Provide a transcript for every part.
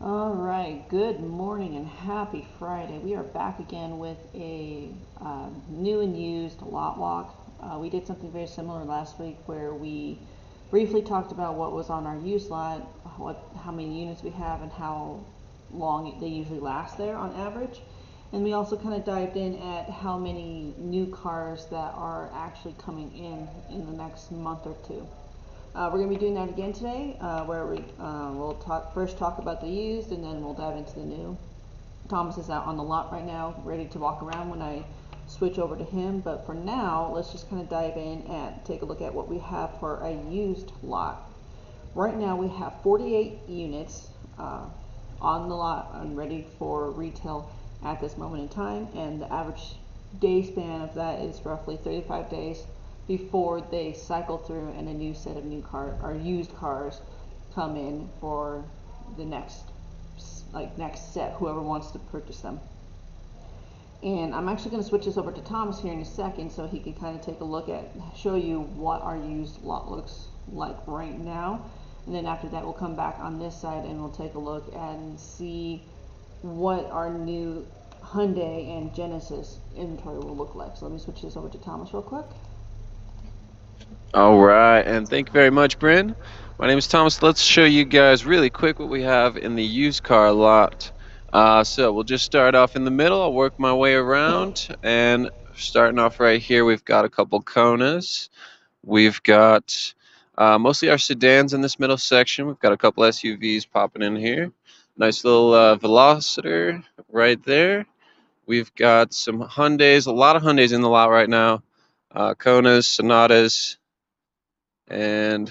All right, good morning and happy Friday. We are back again with a new and used lot walk. We did something very similar last week where we briefly talked about what was on our used lot, how many units we have, and how long they usually last there on average. And we also kind of dived in at how many new cars that are actually coming in the next month or two. We're going to be doing that again today, where we'll first talk about the used, and then we'll dive into the new. Thomas is out on the lot right now, ready to walk around when I switch over to him. But for now, let's just kind of dive in and take a look at what we have for a used lot. Right now, we have 48 units on the lot and ready for retail at this moment in time, and the average day span of that is roughly 35 days before they cycle through and a new set of new car or used cars come in for the next set, whoever wants to purchase them. And I'm actually going to switch this over to Thomas here in a second so he can kind of take a look at, show you what our used lot looks like right now. And then after that, we'll come back on this side and we'll take a look and see what our new Hyundai and Genesis inventory will look like. So let me switch this over to Thomas real quick. All right, and thank you very much, Bryn. My name is Thomas. Let's show you guys really quick what we have in the used car lot. So we'll just start off in the middle. I'll work my way around, and starting off right here, we've got a couple Konas. We've got mostly our sedans in this middle section. We've got a couple SUVs popping in here. Nice little Velociter right there. We've got some Hyundais, a lot of Hyundais in the lot right now. Konas, Sonatas, and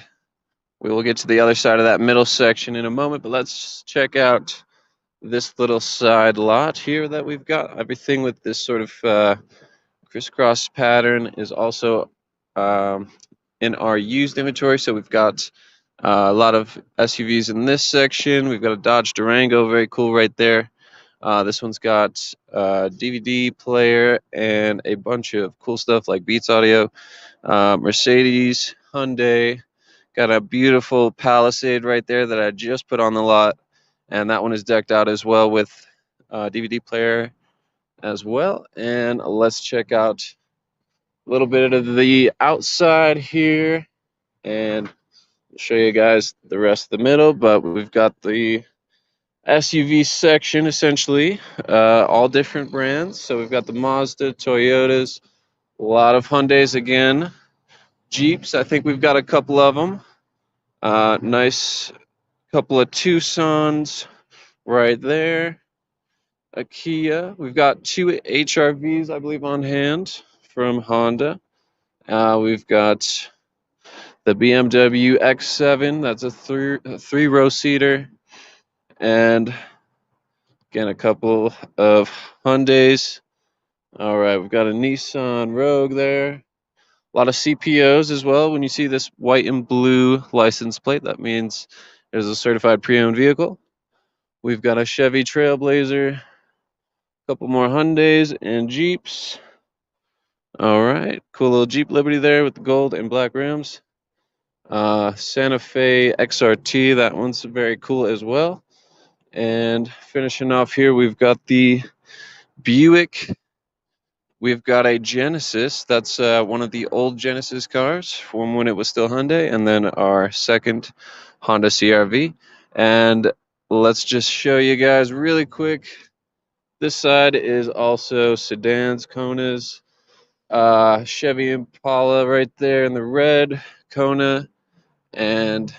we will get to the other side of that middle section in a moment, but let's check out this little side lot here that we've got. Everything with this sort of crisscross pattern is also in our used inventory. So we've got a lot of SUVs in this section. We've got a Dodge Durango, very cool right there. This one's got a DVD player and a bunch of cool stuff like Beats Audio. Mercedes, Hyundai, got a beautiful Palisade right there that I just put on the lot, and that one is decked out as well with DVD player as well. And let's check out a little bit of the outside here and show you guys the rest of the middle. But we've got the SUV section essentially, all different brands. So we've got the Mazda, Toyotas, a lot of Hyundais again, Jeeps. I think we've got a couple of them. Nice couple of Tucsons right there. A Kia. We've got two HRVs, I believe, on hand from Honda. We've got the BMW X7. That's a three-row seater. And again, a couple of Hyundais. All right, we've got a Nissan Rogue there. A lot of CPOs as well. When you see this white and blue license plate, that means there's a certified pre-owned vehicle. We've got a Chevy Trailblazer, a couple more Hyundais and Jeeps. All right, cool little Jeep Liberty there with the gold and black rims. Santa Fe XRT, that one's very cool as well. And finishing off here, we've got the Buick. We've got a Genesis. That's one of the old Genesis cars from when it was still Hyundai. And then our second Honda CRV. And let's just show you guys really quick. This side is also sedans, Konas, Chevy Impala right there in the red, Kona. And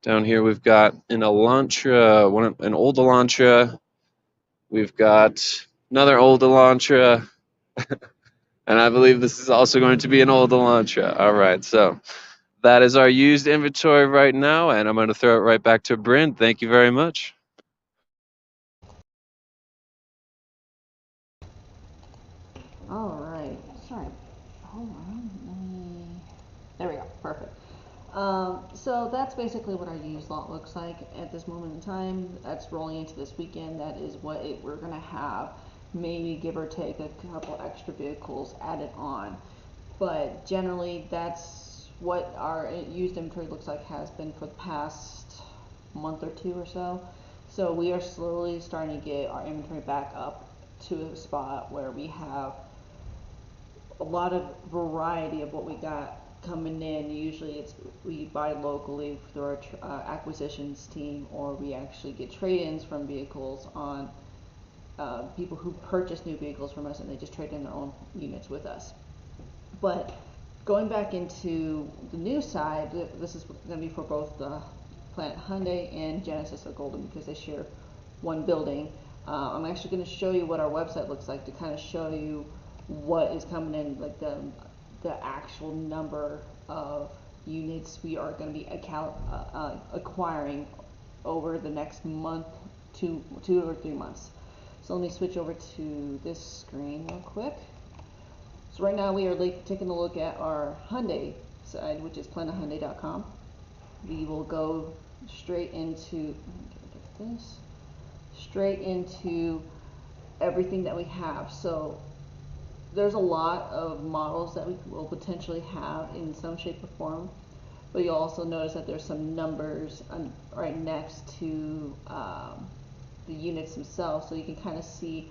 down here we've got an Elantra, an old Elantra. We've got another old Elantra. And I believe this is also going to be an old Elantra. All right, so that is our used inventory right now, and I'm going to throw it right back to Bryn. Thank you very much. All right, sorry. Hold on. There we go. Perfect. So that's basically what our used lot looks like at this moment in time. That's rolling into this weekend. That is what we're gonna have. Maybe give or take a couple extra vehicles added on, but generally that's what our used inventory looks like has been for the past month or two or so. So we are slowly starting to get our inventory back up to a spot where we have a lot of variety of what we got coming in. Usually it's we buy locally through our acquisitions team, or we actually get trade-ins from vehicles on people who purchase new vehicles from us and they just trade in their own units with us. But going back into the new side, this is going to be for both the Planet Hyundai and Genesis of Golden because they share one building. I'm actually going to show you what our website looks like to kind of show you what is coming in, like the actual number of units we are going to be acquiring over the next month, two or 3 months. So let me switch over to this screen real quick. So right now we are taking a look at our Hyundai side, which is planethyundai.com. We will go straight into everything that we have. So there's a lot of models that we will potentially have in some shape or form, but you'll also notice that there's some numbers right next to the units themselves, so you can kind of see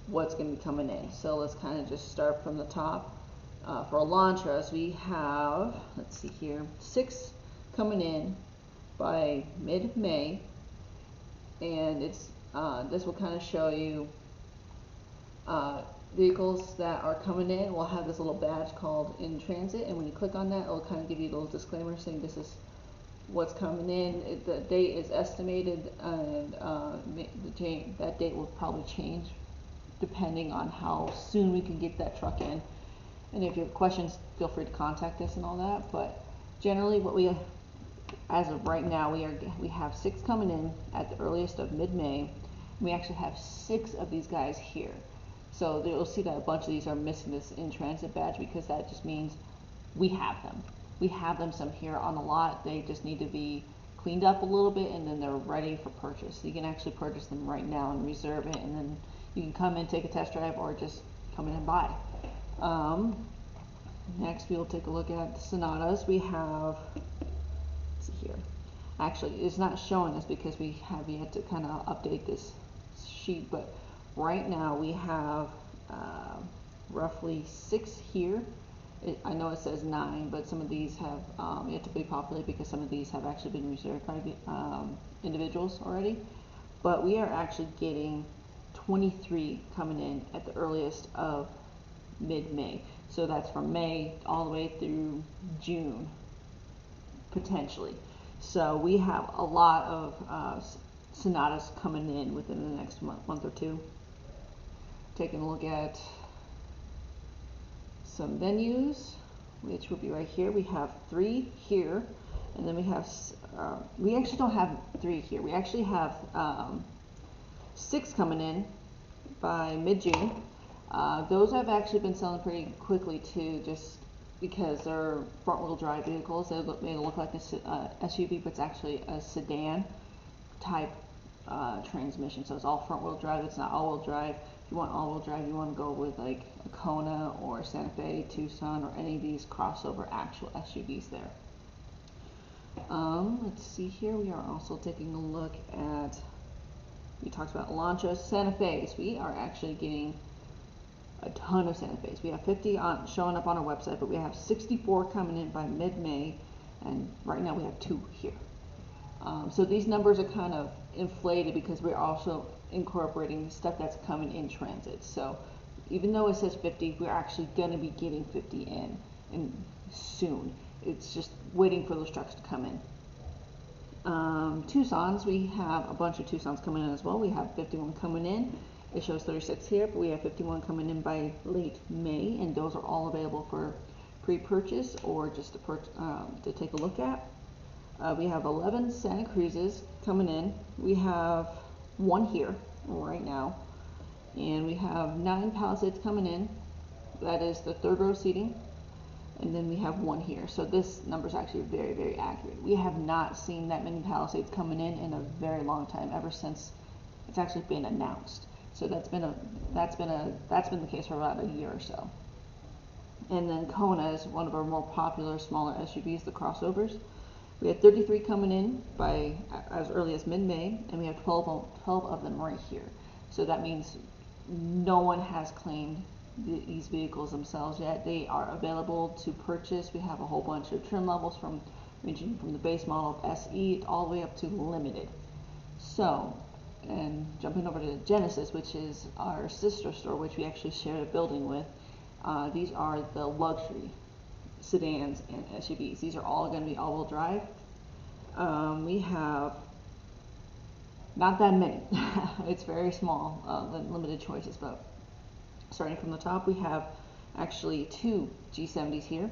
what's going to be coming in. So let's kind of just start from the top. For Elantras, we have, let's see here, 6 coming in by mid-May, and it's this will kind of show you vehicles that are coming in. We'll have this little badge called in transit, and when you click on that, it'll kind of give you a little disclaimer saying this is what's coming in. The date is estimated, and that date will probably change depending on how soon we can get that truck in. And if you have questions, feel free to contact us and all that. But generally, what we, as of right now, we have 6 coming in at the earliest of mid-May. We actually have 6 of these guys here. So you'll see that a bunch of these are missing this in transit badge because that just means we have them. We have them some here on the lot. They just need to be cleaned up a little bit, and then they're ready for purchase. So you can actually purchase them right now and reserve it, and then you can come in, take a test drive, or just come in and buy. Next, we will take a look at the Sonatas. We have, let's see here. Actually, it's not showing us because we have yet to kind of update this sheet, but right now we have roughly 6 here. I know it says 9, but some of these have yet to be populated because some of these have actually been reserved by individuals already. But we are actually getting 23 coming in at the earliest of mid-May. So that's from May all the way through June, potentially. So we have a lot of Sonatas coming in within the next month or two. Taking a look at some venues, which will be right here. We have 3 here, and then we have, we actually don't have 3 here. We actually have 6 coming in by mid-June. Those have actually been selling pretty quickly too, just because they're front-wheel drive vehicles. They may look like a SUV, but it's actually a sedan type transmission. So it's all front-wheel drive. It's not all-wheel drive. If you want all-wheel drive, you want to go with like a Kona or Santa Fe, Tucson, or any of these crossover actual SUVs there. Let's see here. We are also taking a look at, we talked about Elantra, Santa Fe's. We are actually getting a ton of Santa Fe's. We have 50 showing up on our website, but we have 64 coming in by mid-May, and right now we have 2 here. So these numbers are kind of inflated because we're also incorporating the stuff that's coming in transit. So even though it says 50, we're actually going to be getting 50 in soon. It's just waiting for those trucks to come in. Tucson's, we have a bunch of Tucson's coming in as well. We have 51 coming in. It shows 36 here, but we have 51 coming in by late May, and those are all available for pre-purchase or just to take a look at. We have 11 Santa Cruzes coming in. We have 1 here right now, and we have 9 Palisades coming in. That is the 3rd row seating, and then we have 1 here. So this number is actually very, very accurate. We have not seen that many Palisades coming in a very long time, ever since it's actually been announced. So that's been the case for about a year or so. And then Kona is one of our more popular smaller SUVs, the crossovers. We had 33 coming in by as early as mid-May, and we have 12 of them right here. So that means no one has claimed these vehicles themselves yet. They are available to purchase. We have a whole bunch of trim levels ranging from the base model of SE all the way up to limited. So, and jumping over to Genesis, which is our sister store, which we actually share a building with, these are the luxury sedans and SUVs. These are all going to be all-wheel drive. We have not that many. It's very small, limited choices, but starting from the top, we have actually 2 G70s here.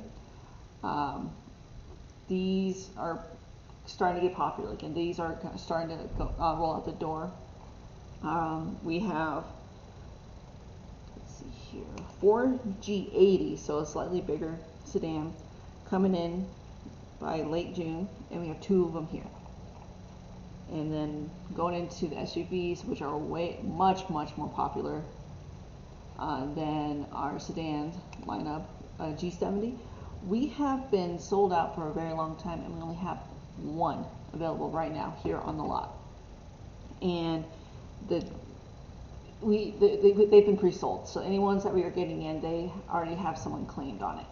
These are starting to get popular again. These are starting to roll out the door. We have, let's see here, 4 G80s, so a slightly bigger sedan, coming in by late June, and we have 2 of them here. And then going into the SUVs, which are much more popular than our sedan lineup, G70. We have been sold out for a very long time, and we only have 1 available right now here on the lot. And they've been pre-sold, so any ones that we are getting in, they already have someone claimed on it.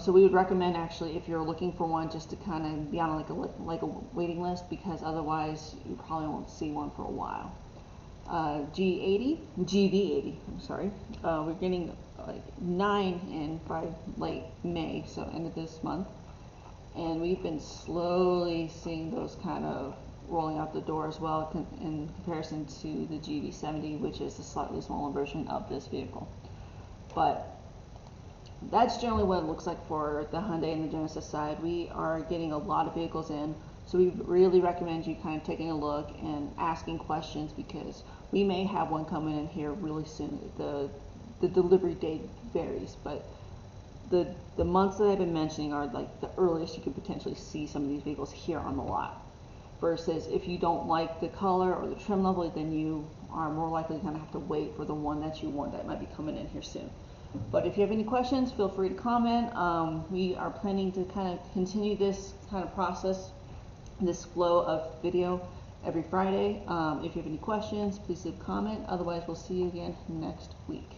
So we would recommend, actually, if you're looking for one, just to kind of be on like a waiting list, because otherwise you probably won't see one for a while. GV80, I'm sorry. We're getting like 9 in by late May, so end of this month. And we've been slowly seeing those kind of rolling out the door as well in comparison to the GV70, which is a slightly smaller version of this vehicle. But that's generally what it looks like for the Hyundai and the Genesis side. We are getting a lot of vehicles in, so we really recommend you kind of taking a look and asking questions, because we may have one coming in here really soon. The delivery date varies, but the months that I've been mentioning are like the earliest you could potentially see some of these vehicles here on the lot. Versus if you don't like the color or the trim level, then you are more likely going to have to wait for the one that you want that might be coming in here soon. But if you have any questions, feel free to comment. We are planning to kind of continue this kind of process, this flow of video every Friday. If you have any questions, please leave a comment. Otherwise, we'll see you again next week.